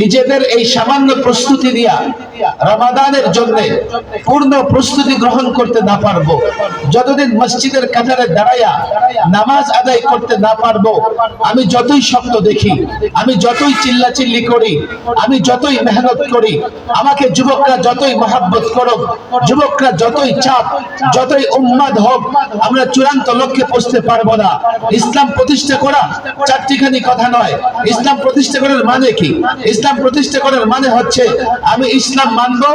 নিজেদের এই সামান্য প্রস্তুতি নিয়া রমাদানের জন্য পূর্ণ প্রস্তুতি গ্রহণ করতে না পারবো, যতদিন মসজিদের কাতারে দাঁড়াইয়া নামাজ আদায় করতে না পারবো, আমি যতই স্বপ্ন দেখি, আমি যতই চিল্লাচিল্লি করি, আমি যতই মেহনত করি, আমাকে যুবকরা যতই মহাব্বত করুক, যুবকরা যতই চাপ, যতই উন্মাদ হোক, আমরা চূড়ান্ত লক্ষ্যে পৌঁছতে পারবো না। ইসলাম প্রতিষ্ঠা করা চারটিখানি কথা নয়। ইসলাম প্রতিষ্ঠা করার মানে কি? ইসলাম প্রতিষ্ঠা করার মানে হচ্ছে আমি ইসলাম মানবো,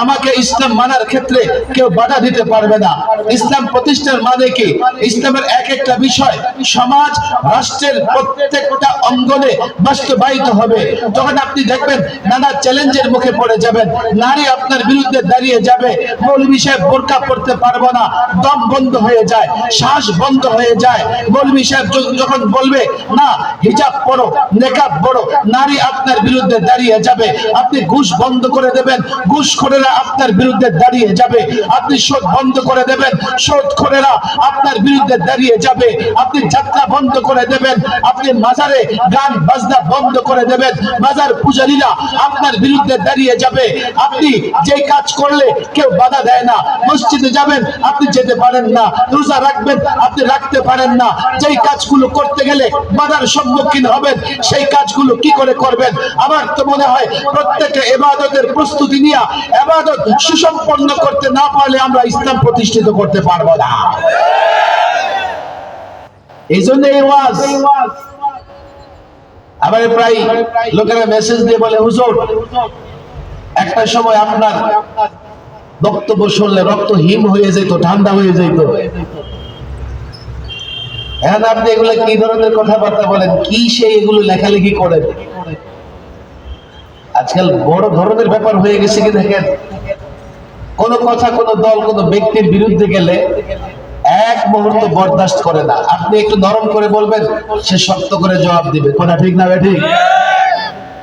আমাকে ইসলাম মানার ক্ষেত্রে কেউ বাধা দিতে পারবে না। ইসলাম প্রতিষ্ঠার মানে কি? ইসলামের এক একটা বিষয় সমাজ রাষ্ট্রের প্রত্যেকটা অঙ্গনে বাস্তবায়িত হবে। যখন আপনি দেখবেন নানা চ্যালেঞ্জের মুখে পড়ে যাবেন, নারী আপনার বিরুদ্ধে দাঁড়িয়ে যাবে, মৌলভী সাহেব বোরকা পড়তে পারবো না, দম বন্ধ হয়ে যায়, শ্বাস বন্ধ হয়ে যায়। মৌলভী সাহেব যখন বলবে না হিজাব পড়ো, নেকাব পড়ো, নারী আপনার বিরুদ্ধে দাঁড়িয়ে যাবে। আপনি ঘুষ বন্ধ করে দেবেন, ঘুষখোরেরা আপনার বিরুদ্ধে দাঁড়িয়ে যাবে। আপনি সুদ বন্ধ করে দেবেন, সুদখোরেরা আপনার বিরুদ্ধে দাঁড়িয়ে যাবে। আপনি যাত্রা বন্ধ করে দেবেন, আপনি মাজারে গান বাজনা বন্ধ করে দেবেন, মাজার পূজারীরা আপনার বিরুদ্ধে দাঁড়িয়ে যাবে। আপনি যে কাজ করলে কেউ বাধা দেয় না, মসজিদে যাবেন আপনি যেতে পারেন না, রোজা রাখবেন আপনি রাখতে পারেন না, যেই কাজগুলো করতে গেলে বাধার সম্মুখীন হবেন সেই কাজগুলো কি করে করবেন? আমার তো মনে হয় প্রত্যেকটা ইবাদতের প্রস্তুতি নিয়ে ইবাদত সুসম্পন্ন করতে না পারলে আমরা ইসলাম প্রতিষ্ঠিত করতে পারবো না। এই জন্য এই ওয়াজ। আবার প্রায় লোকেরা মেসেজ দিয়ে বলে হুজুর একটা সময় আপনার বক্তব্য শুনলে রক্ত হিম হয়ে যেত, ঠান্ডা হয়ে যেত। এখন আপনি এগুলো কি ধরনের কথাবার্তা বলেন? কি সেই এগুলো লেখালেখি করেন? আজকাল বড় ধরনের ব্যাপার হয়ে গেছে কি দেখেন, কোন কথা কোন দল কোন ব্যক্তির বিরুদ্ধে গেলে এক মুহূর্ত বরদাস্ত করে না। আপনি একটু নরম করে বলবেন, সে শক্ত করে জবাব দিবে। কোনটা ঠিক না? ঠিক।